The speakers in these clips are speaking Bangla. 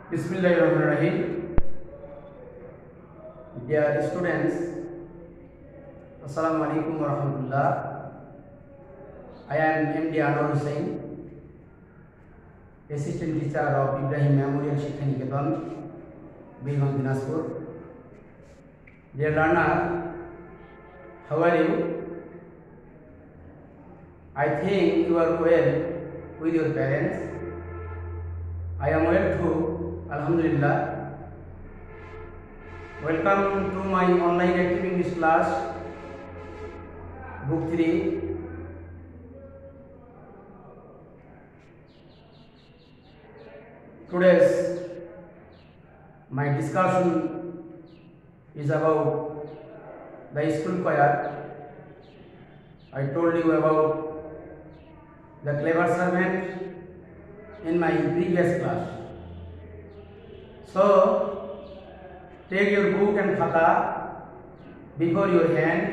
Bismillahirrahmanirrahim. Dear students, Assalamu alaikum warahmatullah. I am MD Anwar Hussain, Assistant Teacher of Ibrahim Memorial Shiksha Niketan, Birganj, Dinajpur. Dear learner, how are you? I think you are well with your parents. I am well too, Alhamdulillah. Welcome to my online active English class, Book 3. Today's my discussion is about the school choir. I told you about the clever servant in my previous class. So take your book and khata before your hand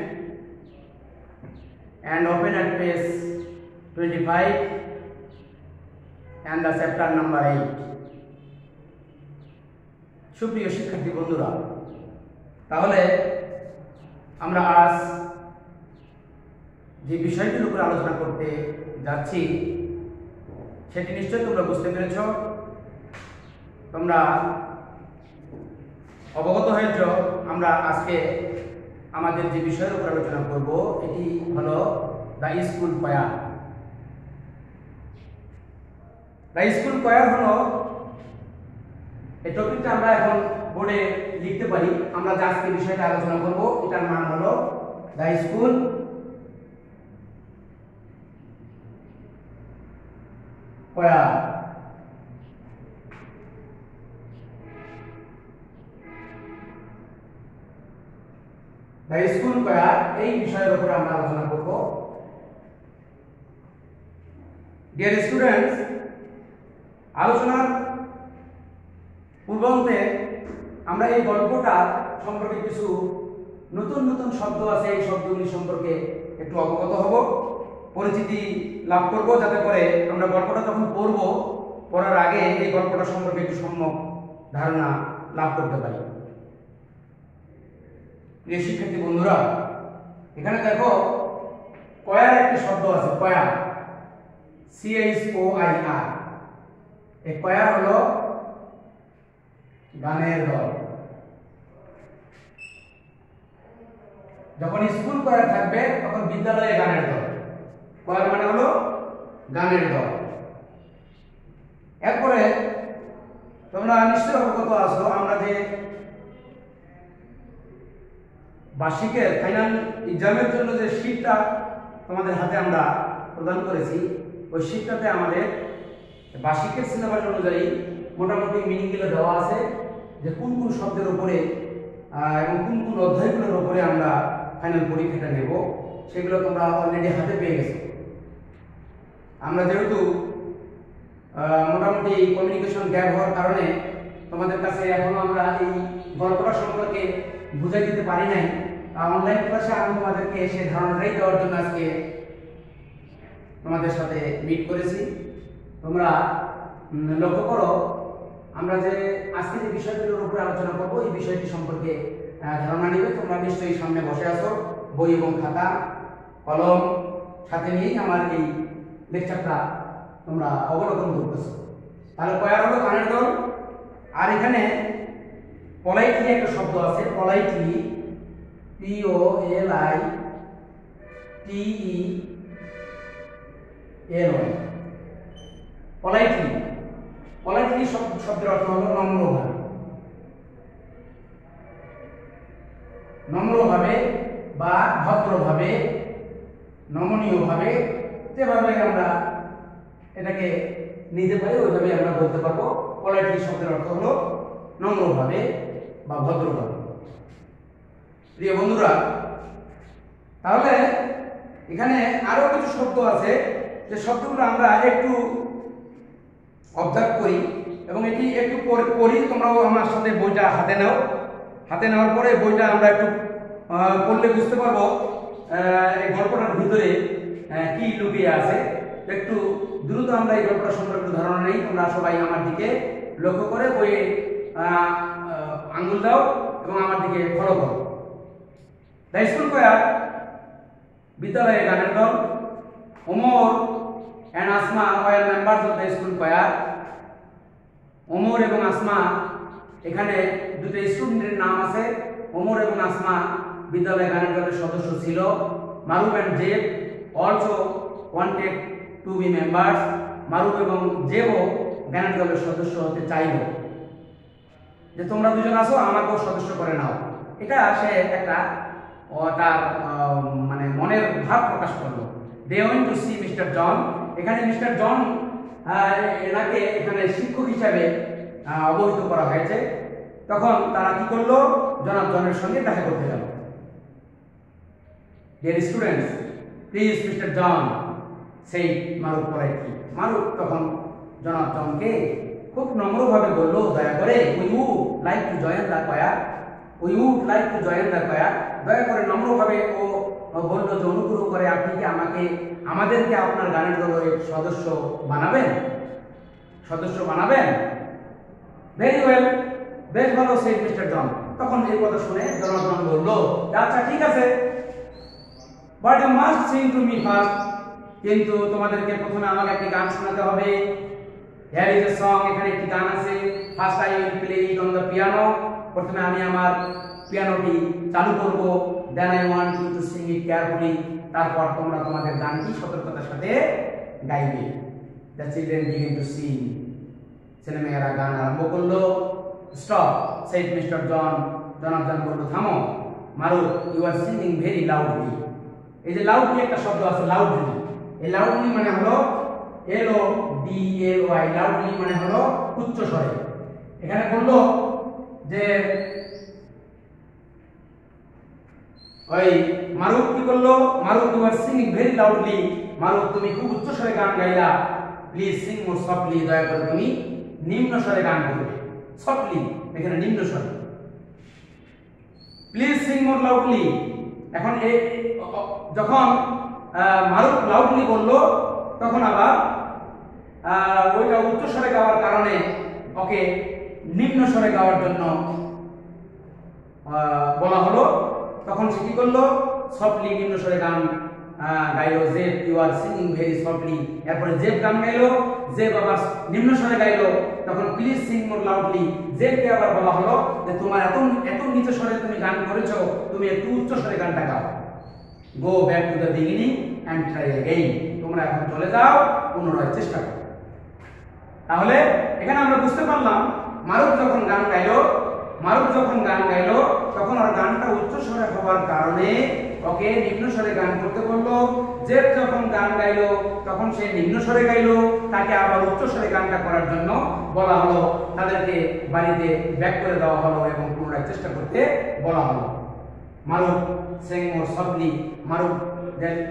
and open at page 25 and the chapter number 8. সুপ্রিয় শিক্ষার্থী বন্ধুরা, তাহলে আমরা আজ যে বিষয়টির উপর আলোচনা করতে যাচ্ছি সেটি নিশ্চয়ই তোমরা বুঝতে পেরেছ। তোমরা অবগত হয়েছ আমরা আজকে আমাদের যে বিষয়ের উপর আলোচনা করব এটি হলো the school choir। The school choir হলো এই টপিকটা আমরা এখন বোর্ডে লিখতে পারি। আমরা যে আজকে বিষয়টা আলোচনা করব এটার নাম হলো the school choir। The school choir এই বিষয়ের উপর আমরা আলোচনা করব। ডিয়ার স্টুডেন্টস, আলোচনার পূর্বান্তে আমরা এই গল্পটা সম্পর্কে কিছু নতুন নতুন শব্দ আছে, এই শব্দগুলি সম্পর্কে একটু অবগত হব, পরিচিতি লাভ করব, যাতে করে আমরা গল্পটা যখন পড়ব পড়ার আগে এই গল্পটা সম্পর্কে একটু সম্যক ধারণা লাভ করতে পারি। প্রিয় শিক্ষার্থী বন্ধুরা, এখানে দেখো choir একটি শব্দ আছে, choir, CHOIR। এই choir হলো গানের দল। যখন স্কুল choir থাকবে তখন বিদ্যালয়ে গানের দল। choir মানে হলো গানের দল। এরপরে তোমরা নিশ্চয়ই অবগত আছো আমরা যে বার্ষিকের ফাইনাল এক্সামের জন্য যে শীটটা তোমাদের হাতে আমরা প্রদান করেছি, ওই শীটটাতে আমাদের বার্ষিকের সিলেবাস অনুযায়ী মোটামুটি মিনিংগুলো দেওয়া আছে যে কোন কোন শব্দের উপরে এবং কোন কোন অধ্যায়গুলোর উপরে আমরা ফাইনাল পরীক্ষাটা নেব, সেগুলো তোমরা অলরেডি হাতে পেয়ে গেছো। আমরা যেহেতু মোটামুটি কমিউনিকেশন গ্যাপ হওয়ার কারণে তোমাদের কাছে এখনো আমরা এই গল্পটা সম্পর্কে বুঝাই দিতে পারি নাই। অনলাইন ক্লাসে আমি তোমাদেরকে সেই ধারণাটাই দেওয়ার জন্য আজকে তোমাদের সাথে মিট করেছি। তোমরা লক্ষ্য করো আমরা যে আজকে যে বিষয়গুলোর উপরে আলোচনা করব এই বিষয়টি সম্পর্কে ধারণা নিবে। তোমরা নিশ্চয়ই সামনে বসে আছো, বই এবং খাতা কলম সাথে নিয়েই আমার এই লেকচারটা তোমরা অবলোকন করতেছো। তাহলে choir হলো গানের দল। আর এখানে politely একটা শব্দ আছে, politely, POLITELY। politely, politely শব্দের অর্থ হলো নম্রভাবে। নম্রভাবে বা ভদ্রভাবে, নমনীয়ভাবে, যেভাবে আমরা এটাকে নিতে পারি ওইভাবে আমরা বলতে পারবো। politely শব্দের অর্থ হলো নম্রভাবে বা ভদ্রভাবে। প্রিয় বন্ধুরা, তাহলে এখানে আরো কিছু শব্দ আছে যে শব্দগুলো আমরা একটু অবজার্ভ করি এবং এটি একটু পড়ি। তোমরাও আমার সাথে বইটা হাতে নাও। হাতে নেওয়ার পরে বইটা আমরা একটু পড়লে বুঝতে পারবো এই গল্পটার ভিতরে কি লুকিয়ে আছে। একটু দ্রুত আমরা এই গল্পটা সম্পর্কে ধারণা নেই। তোমরা সবাই আমার দিকে লক্ষ্য করে বইয়ে আঙ্গুল দাও এবং আমার দিকে ফলো করো। দ্য স্কুল কোয়ার, বিদ্যালয়ের গানের দল। Omar and Asma were members of the school choir. Omar এবং আসমা, এখানে দুটো স্টুডেন্টের নাম আছে। ওমর এবং আসমা বিদ্যালয়ের গানের দলের সদস্য ছিল। Maruf and Zeb also wanted to be members. Maruf এবং জেবও গানের দলের সদস্য হতে চাইল, যে তোমরা দুজন আসো, আমাকেও সদস্য করে নাও। এটা সে একটা তার মানে মনের ভাব প্রকাশ করলো। They went to see Mister John. এখানে মিস্টার জন এনাকে এখানে শিক্ষক হিসাবে অবহিত করা হয়েছে। তখন তারা কি করলো, জনাব জনের সঙ্গে দেখা করতে গেল। Dear students, please mister John সেই মারুফ পোলাইটলি। মারুফ তখন জনাব জনকে খুব নম্রভাবে বলল, দয়া করে we would like to join the choir, we would like to join the choir. দয়া করে নম্রভাবে ও বলল যে অনুগ্রহ করে আপনি কি আমাদেরকে আপনার গানের দলের সদস্য বানাবেন, সদস্য বানাবেন। ভেরি ওয়েল, বেশ ভালো সেই মিস্টার জন। তখন এই কথা শুনে জনাব জন বলল, আচ্ছা ঠিক আছে, but you must sing to me first. কিন্তু তোমাদেরকে প্রথমে আমাকে একটি গান শোনাতে হবে। হিয়ার ইজ এ সং, এখানে একটি গান আছে। First I will play it on the piano. প্রথমে আমি আমার পিয়ানোটি চালু করব। Then I want you to sing it carefully. তারপর তোমরা তোমাদের গানটি সতর্কতার সাথে গাইবে। The children begin to sing. ছেলেমেয়েরা গান আরম্ভ করলো। Stop said Mister John. জনাব জন বলল, থামো। Maruf, you are singing very loudly. এই যে লাউডলি একটা শব্দ আছে, লাউডলি। এই লাউডলি মানে হলো LOUDLY। লাউডলি মানে হলো উচ্চ স্বরে। এখানে বললো যে ওই মারুফ কি করলো, Maruf you are singing very loudly. Maruf তুমি খুব উচ্চ স্বরে গান গাইলা। Please sing more softly. দয়া করে তুমি নিম্ন স্বরে গান করবে। সফটলি এখানে নিম্ন স্বরে। Please sing more loudly. এখন যখন মারুফ লাউডলি বললো, তখন আবার ওইটা উচ্চ স্বরে গাওয়ার কারণে ওকে নিম্ন স্বরে গাওয়ার জন্য বলা হলো। তখন সে কি করলো, সফটলি নিম্ন স্বরে গান গাইলো। Zeb, you are singing very softly. এরপরে জেব গান গাইলো। জেব আবার নিম্ন স্বরে গাইলো। তখন প্লিজ সিং মোর লাউডলি। জেবকে আবার বলা হলো যে তোমার এত নিচু স্বরে তুমি গান করেছো, তুমি একটু উচ্চ স্বরে গানটা গাও। Go back to the beginning and try again. তোমরা এখন চলে যাও, পুনরায় চেষ্টা করো। তাহলে এখানে আমরা বুঝতে পারলাম, মারুফ যখন গান গাইলো তখন আর গানটা উচ্চ স্বরে হওয়ার কারণে ওকে নিম্ন স্বরে গান করতে বললো। জেব যখন গান গাইলো তখন সে নিম্ন স্বরে গাইলো। তাকে আবার উচ্চ স্বরে গানটা করার জন্য বলা হলো। তাদেরকে বাড়িতে ব্যাক করে দেওয়া হলো এবং পুনরায় চেষ্টা করতে বলা হলো। মারুফ সিং মোর সফটলি। মারুফ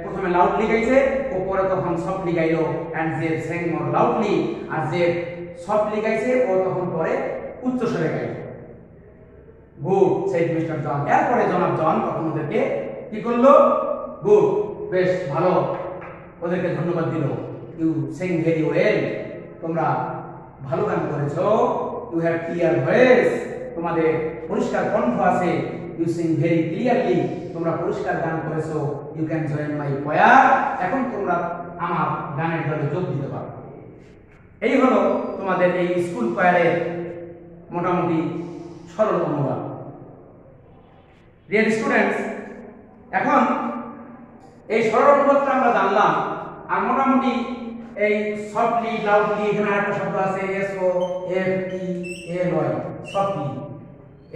প্রথমে লাউডলি গাইছে, ও পরে তখন সফটলি গাইলো। And Zeb sing more loudly. আর জেব সফটলি গাইছে, ও তখন পরে উচ্চ স্বরে গাইলো। Good said Mister John. এরপরে জনাব জন তখন ওদেরকে কি করলো, গুড, বেশ ভালো, ওদেরকে ধন্যবাদ দিল। You sing very well. তোমরা ভালো গান করেছো। You have clear voice. তোমাদের পরিষ্কার কণ্ঠ আছে। You sing very clearly. তোমরা পরিষ্কার গান করেছো। ইউ ক্যান জয়েন মাই কোয়ার। এখন তোমরা আমার গানের দলে যোগ দিতে পারো। এই হলো তোমাদের এই স্কুল কোয়ারের মোটামুটি সরল অনুবাদ। ডিয়ার স্টুডেন্টস, এখন এই সরল অনুবাদটা আমরা জানলাম। আর মোটামুটি এই সফটলি, লাউডলি, এখানে একটা শব্দ আছে SOFTLY, সফটলি।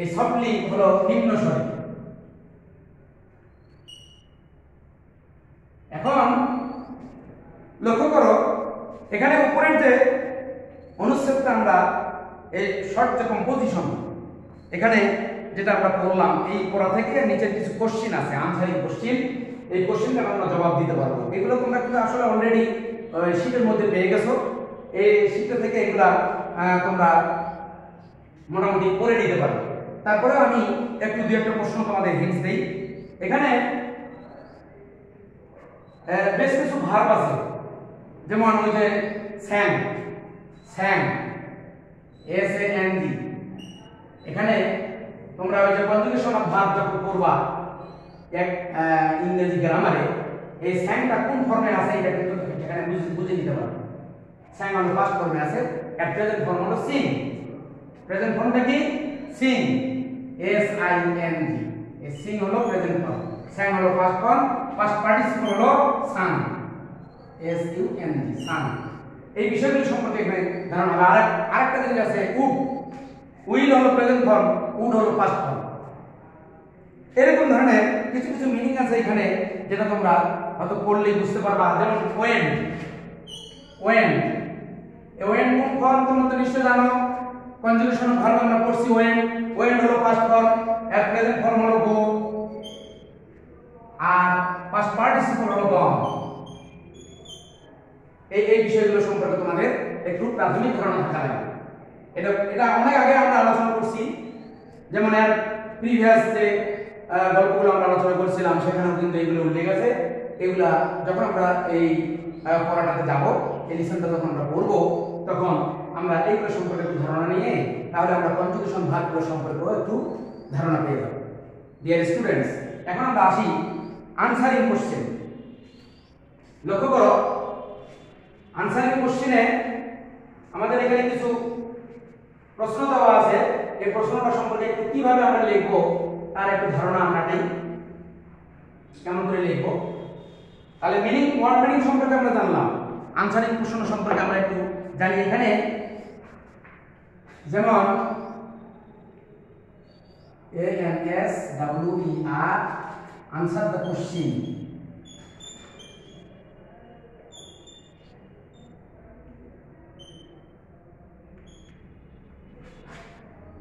এই সফটলি হলো নিম্ন স্বরে। এখন লক্ষ্য করো, এখানে উপরের যে অনুচ্ছেদটা আমরা এই শর্ট যে কম্পোজিশন, এখানে যেটা আমরা পড়লাম, এই পড়া থেকে নিচের কিছু কোশ্চেন আছে, আনসারিং কোশ্চেন। এই কোশ্চেনটা আমরা জবাব দিতে পারবো। এগুলো তোমরা কিন্তু আসলে অলরেডি শীটের মধ্যে পেয়ে গেছো। এই শীটটা থেকে এগুলা তোমরা মোটামুটি পড়ে নিতে পারবে। তারপরে আমি একটু দুই একটা প্রশ্ন তোমাদের হিন্টস দেই। এখানে বেশ কিছু ভার্ব আছে, যেমন ওই যে স্যাং, স্যাং, SANG। এখানে তোমরা ওই যে কনজুগেশন অফ ভার্ব যখন করবা এক ইংরেজি গ্রামারে, এই স্যাংটা কোন ফর্মে আছে এটা কিন্তু এখানে বুঝে নিতে পারবে। স্যাং হলো পাস্ট ফর্মে আছে, এর প্রেজেন্ট ফর্ম হলো সিং। প্রেজেন্ট ফর্মটা কি? সিং, SING। এই সিং হলো প্রেজেন্ট ফর্ম, স্যাং হলো পাস্ট ফর্ম, পাস্ট পার্টিসিপল হলো সাং, SUNG, সাং। এই বিষয়গুলো সম্পর্কে এখানে ধারণা হবে। আরেকটা জিনিস আছে উড। উইল হলো প্রেজেন্ট ফর্ম, উড হলো পাস্ট ফর্ম। এরকম ধরনের কিছু কিছু মিনিং আছে এখানে যেটা তোমরা হয়তো পড়লেই বুঝতে পারবা। যেমন ওয়েন, ওয়েন, ওয়েন কোন ফর্ম তোমরা তো নিশ্চয় জানো। কনজুগেশন অফ ভার্ব আমরা পড়ছি ওয়েন। ওয়েন হলো পাস্ট ফর্ম, এর প্রেজেন্ট ফর্ম হলো গো, আর পাস্ট পার্টিসিপল হলো গন। এই বিষয়গুলো সম্পর্কে তোমাদের একটু প্রাথমিক ধারণা থাকা লাগবে। এটা অনেক আগে আমরা আলোচনা করছি। যেমন এর প্রিভিয়াস যে গল্পগুলো আমরা আলোচনা করছিলাম সেখানেও কিন্তু এগুলো উল্লেখ আছে। এগুলা যখন আমরা এই পড়াটাতে যাব, এই লিসনটা যখন আমরা পড়ব, তখন আমরা এইগুলো সম্পর্কে একটু ধারণা নিয়ে তাহলে আমরা কনজুগেশন ভার্বগুলো সম্পর্কেও একটু ধারণা পেয়ে যাব। ডিয়ার স্টুডেন্টস, এখন আমরা আসি আনসারিং কোশ্চেন। লক্ষ্য করো, আনসারিং কোশ্চেনে আমাদের এখানে কিছু প্রশ্ন দেওয়া আছে। এই প্রশ্নটা সম্পর্কে একটু কিভাবে আমরা লিখব তার একটু ধারণা আমরা নেই, কেমন করে লিখব। তাহলে মিনিং, ওয়ার্ড মিনিং সম্পর্কে আমরা জানলাম, আনসারিং প্রশ্ন সম্পর্কে আমরা একটু জানি। এখানে যেমন ANSWER, আনসার দ্য কোশ্চেন।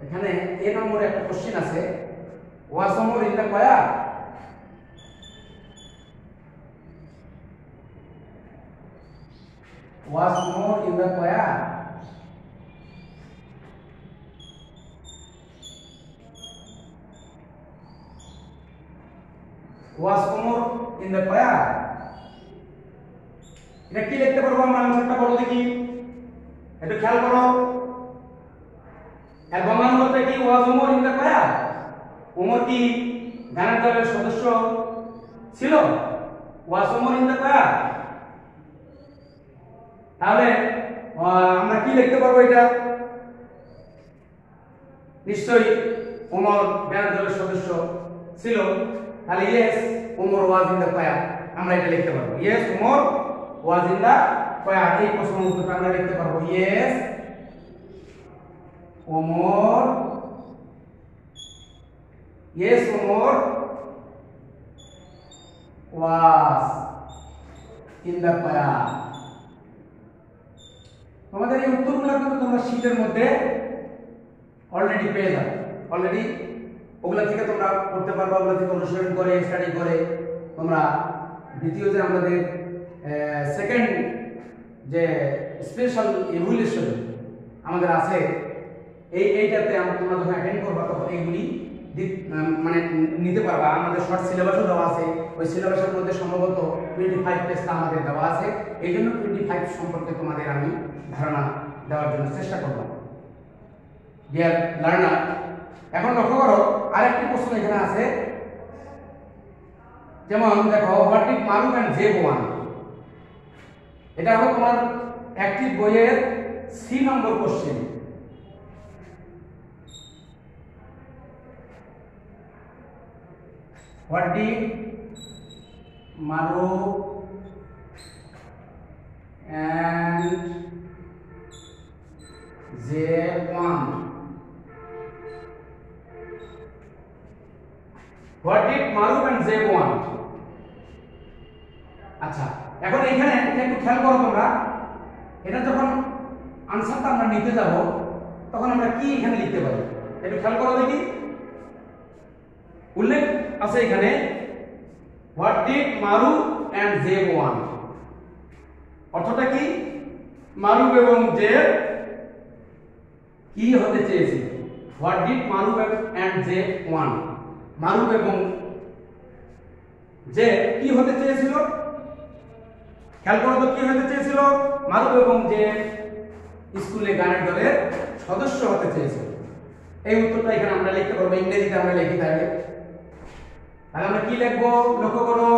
এখানে এ নম্বরে একটা কোশ্চেন আছে, ওয়াজ ওমর ইন দ্য কয়া। ওয়াজ ওমর ইন দ্য কয়া। ওয়াজ ওমর ইন দ্য কয়া, এটা কি লিখতে পারবো আমরা? আনসারটা বলো দেখি, একটু খেয়াল করো। এর বঙ্গানুবাদটা কি? ওয়াজ ওমর ইন দ্য কয়া। ওমর কি গানের দলের সদস্য ছিল? ওয়াজ ওমর ইন দ্য কয়া। তাহলে আমরা কি লিখতে পারবো? এটা নিশ্চয়ই ওমর গানের দলের সদস্য ছিল। তাহলে yes, Omar was in the কয়া, আমরা এটা লিখতে পারবো। Yes, Omar was in the কয়া। এই প্রশ্নের উত্তরটা আমরা লিখতে পারবো, yes, Omar, yes Omar was in the choir। তোমাদের এই উত্তরগুলো কিন্তু তোমরা শীটের মধ্যে অলরেডি পেয়ে যাবে। অলরেডি ওগুলা থেকে তোমরা করতে পারবা, ওগুলা থেকে অনুসরণ করে স্টাডি করে তোমরা দ্বিতীয় যে আমাদের সেকেন্ড যে স্পেশাল ইভ্যালুয়েশন আমাদের আছে, এইটাতে তোমরা যখন অ্যাটেন্ড করবা তখন এইগুলি মানে নিতে পারবা। আমাদের শর্ট সিলেবাসও দেওয়া আছে, ওই সিলেবাসের মধ্যে সম্ভবত 25 পেজটা আমাদের দেওয়া আছে। এই জন্য 25 সম্পর্কে তোমাদের আমি ধারণা দেওয়ার জন্য চেষ্টা করব। ডিয়ার লার্নার, এখন লক্ষ্য করো আরেকটি প্রশ্ন এখানে আছে। যেমন দেখো, what did Maruf and Zeb want. এটা হলো তোমার অ্যাক্টিভ বইয়ের 3 নম্বর question. What did Maruf and Zeb want? What did Maruf and Zeb want? আচ্ছা, এখন এখানে একটু খেয়াল করো তোমরা। এটা যখন আনসারটা আমরা নিতে যাব তখন আমরা কি এখানে লিখতে পারি একটু খেয়াল করো দেখি। উল্লেখ আছে এখানে, what did Maruf and Zeb want. অর্থটা কি? মারুফ এবং জেব কি হতে চেয়েছিল? What did Maruf and Zeb want. Maruf এবং জেব কি হতে চেয়েছিল? খেয়াল করো তো, কি হতে চেয়েছিল? মারুফ এবং জেব স্কুলে গানের দলের সদস্য হতে চেয়েছে। এই উত্তরটা এখানে আমরা লিখতে পারবো, ইংরেজিতে আমরা লিখি তাহলে। তাহলে আমরা কি লিখবো লক্ষ্য করো,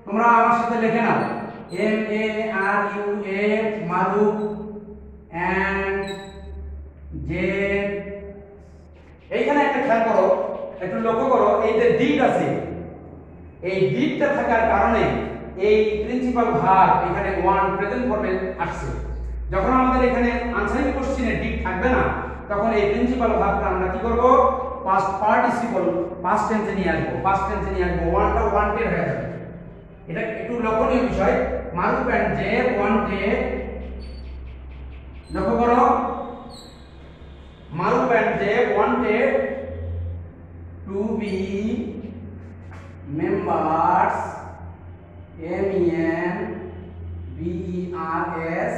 তোমরা আমার সাথে লিখে নাও, MARUA মারুফ এন্ড জে। এইখানে একটা খেয়াল করো, একটু লক্ষ্য করো, এই যে ডিড আছে, এই ডিডটা থাকার কারণে এই প্রিন্সিপাল ভার্ব এখানে ওয়ান প্রেজেন্ট ফর্মে আসছে। যখন আমাদের এখানে আনসারিং কোশ্চেনে ডিড থাকবে না, তখন এই প্রিন্সিপাল ভার্বটা আমরা কি করব, পাস্ট পার্টিসিপল পাস্ট টেন্সে নিয়ে আসবো, পাস্ট টেন্সে নিয়ে আসবো, ওয়ানটা ওয়ান্টেড হয়ে যাবে। এটা একটু লক্ষণীয় বিষয়। মারুফ এন্ড জে ওয়ান্টেড, লক্ষ্য করো, Maruf and Zeb wanted to be members, MEMBERS.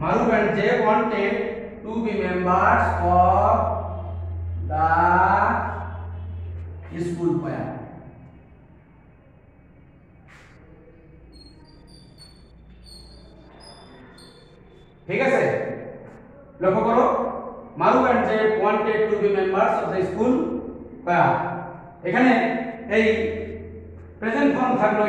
Maruf and Jay wanted to be members of the school choir. ঠিক আছে, লক্ষ্য করো, Maruf and Jay wanted to be members of the school choir. এখানে এই প্রেজেন্ট ফর্ম থাকলো,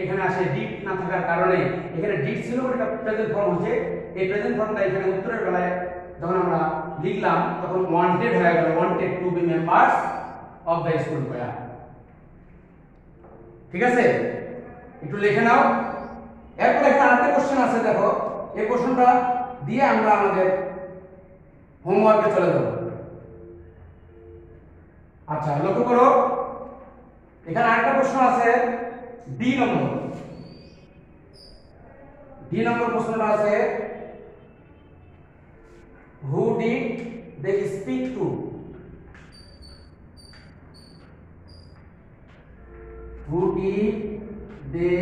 এখানে আসে ডিড না থাকার কারণে, এখানে ডিড ছিল এটা প্রেজেন্ট ফর্ম হচ্ছে, এই প্রেজেন্ট ফর্মটা এখানে উত্তরের বেলায় যখন আমরা লিখলাম তখন ওয়ান্টেড হয়ে গেল, wanted to be members of the school choir। ঠিক আছে, একটু লিখে নাও। এরপর একটা আরেকটা কোশ্চেন আছে, দেখো এই কোশ্চেনটা দিয়ে আমরা আমাদের হোমওয়ার্কে চলে যাব। আচ্ছা লক্ষ্য করো, এখানে আরেকটা প্রশ্ন আছে, ডি নম্বর প্রশ্নটা আছে, who did they speak to? Who did they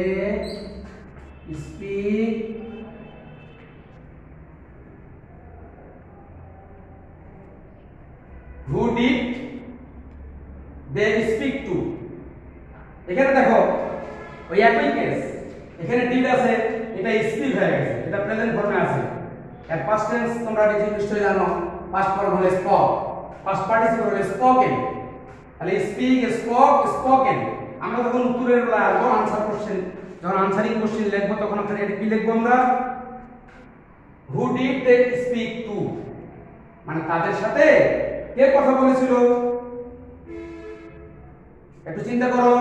speak who did they speak to? এখানে দেখো ওই একই কেস, এখানে ডিড আছে, এটা স্পিক হয়ে গেছে, এটা প্রেজেন্ট ফর্মে আছে। এর পাস্ট টেন্স তোমরা নিশ্চয়ই জানো, পাস্ট ফর্ম হলো স্পক, পাস্ট পার্টিসিপল হলো স্পোকেন। তাহলে স্পিক, স্পোক, স্পোকেন। আমরা যখন উত্তরের বেলা আসবো, আনসার কোশ্চেন যখন আনসারিং কোশ্চেন লিখবো, তখন আমরা এটা কি লিখবো আমরা, who did they speak to, মানে তাদের সাথে কে কথা বলেছিল। একটু চিন্তা করো,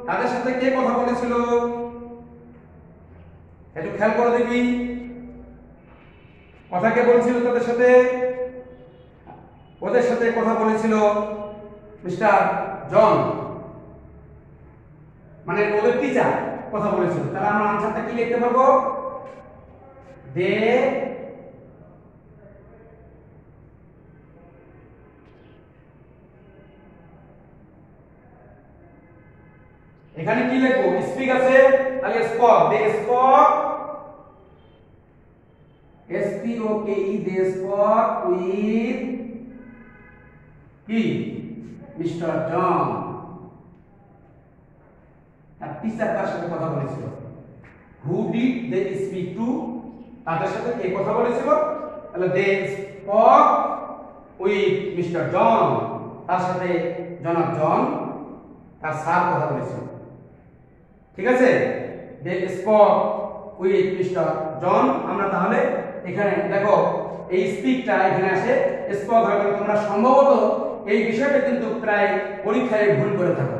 তাদের সাথে কে কথা বলেছিল, একটু খেয়াল করে দেখি, কথা কে বলছিল তাদের সাথে? ওদের সাথে কথা বলেছিল মিস্টার জন, মানে ওদের টিচার কথা বলেছিল। তাহলে আমরা আনসারটা কি লিখতে পারবো, দে এখানে কি লিখবো, স্পিক আছে, তাহলে spoke, they spoke, SPOKE, they spoke with কি, মিস্টার জন। আর টিচার তার সাথে কথা বলেছিল। Who did they speak to, তাদের সাথে কে কথা বলেছিল, তাহলে they spoke with mister John, তার সাথে জনাব জন তার স্যার কথা বলেছিল। ঠিক আছে, দে স্পক উইথ মিস্টার জন। আমরা তাহলে এখানে দেখো এই স্পিকটা এখানে আসে, স্পক হয়ে গেল। তোমরা সম্ভবত এই বিষয়টা কিন্তু প্রায় পরীক্ষায় ভুল করে থাকো,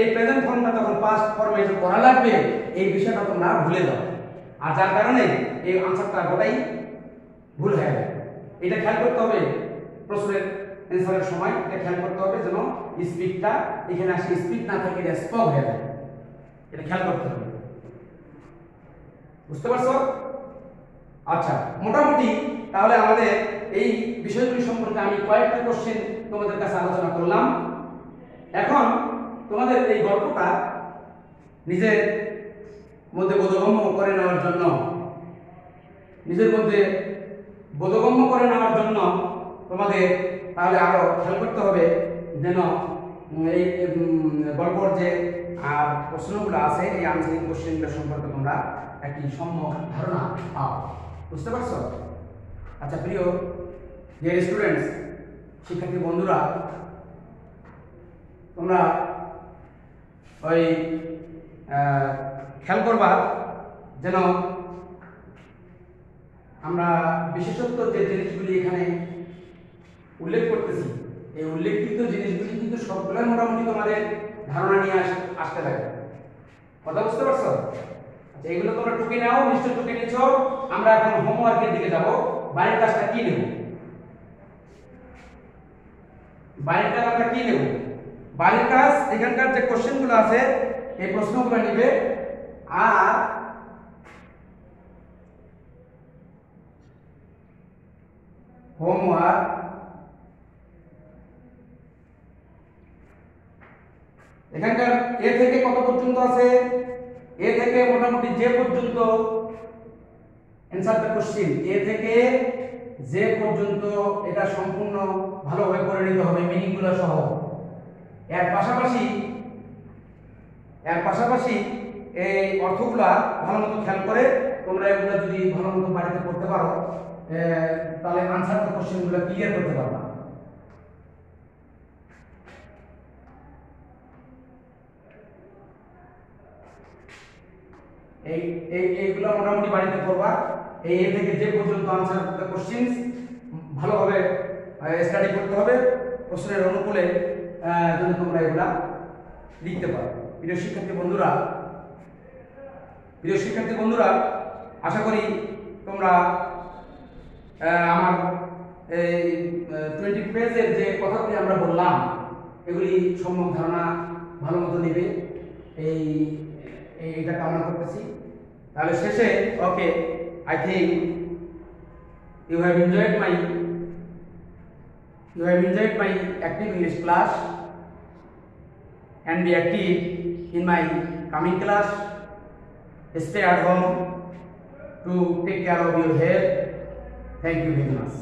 এই প্রেজেন্ট ফর্মটা তখন পাস্ট ফর্মে যে করা লাগবে এই বিষয়টা তোমরা ভুলে যাও, আর যার কারণে এই আনসারটা গোটাই ভুল হয়ে যায়। এটা খেয়াল করতে হবে, প্রশ্নের অ্যানসারের সময় এটা খেয়াল করতে হবে যেন স্পিকটা এখানে আসে, স্পিক না থাকে এটা স্পক হয়ে যায়, এটা খেয়াল করতে হবে। বুঝতে পারছো? আচ্ছা, মোটামুটি তাহলে আমাদের এই বিষয়গুলি সম্পর্কে আমি কয়েকটা কোশ্চেন তোমাদের কাছে আলোচনা করলাম। এখন তোমাদের এই গল্পটা নিজের মধ্যে বোধগম্য করে নেওয়ার জন্য, তোমাদের তাহলে আরো খেয়াল করতে হবে যেন এই গল্পের যে প্রশ্নগুলো আছে এই আনসারিং কোশ্চেনগুলো সম্পর্কে তোমরা একটি সম্যক ধারণা পাও। বুঝতে পারছো? আচ্ছা প্রিয় ডিয়ার স্টুডেন্টস, শিক্ষার্থী বন্ধুরা, তোমরা ওই খেয়াল করবা যেন আমরা বিশেষত্ব যে জিনিসগুলি এখানে উল্লেখ করতেছি, এই উল্লেখিত জিনিসগুলি কিন্তু সবগুলোই মোটামুটি তোমাদের ধারণা নিয়ে আসতে লাগে। কথা বুঝতে পারছো? আচ্ছা, এগুলো তোমরা টুকে নাও, নিশ্চয় টুকে নিচ্ছ। আমরা এখন হোমওয়ার্কের দিকে যাব। বাড়ির কাজটা কি নেব? বাড়ির কাজ আমরা কি নেব? বাড়ির কাজ এখানকার যে কোশ্চেনগুলো আছে এই প্রশ্নগুলো নেবে, আর হোমওয়ার্ক এখানকার এ থেকে কত পর্যন্ত আছে? এ থেকে মোটামুটি যে পর্যন্ত অ্যানসার দ্য কোশ্চেন, এ থেকে যে পর্যন্ত এটা সম্পূর্ণ ভালোভাবে করে নিতে হবে মিনিংগুলো সহ। এর পাশাপাশি এই অর্থগুলা ভালো মতো খেয়াল করে তোমরা এগুলো যদি ভালো মতো বাড়িতে পড়তে পারো তাহলে আনসার দ্য কোশ্চেনগুলো ক্লিয়ার করতে পারবা। এইগুলো মোটামুটি বাড়িতে করবা। এই এ থেকে যে পর্যন্ত আনসার দ্য কোশ্চেনস ভালোভাবে স্টাডি করতে হবে, প্রশ্নের অনুকূলে যদি তোমরা এগুলা লিখতে পারো। প্রিয় শিক্ষার্থী বন্ধুরা, আশা করি তোমরা আমার এই 20 পেজের যে কথাগুলি আমরা বললাম এগুলি সম্যক ধারণা ভালো মতো নেবে, এইটা কামনা করতেছি। তাহলে শেষে okay, I think you have enjoyed my active English class and be active in my coming class. Stay at home to take care of your health. Thank you very much.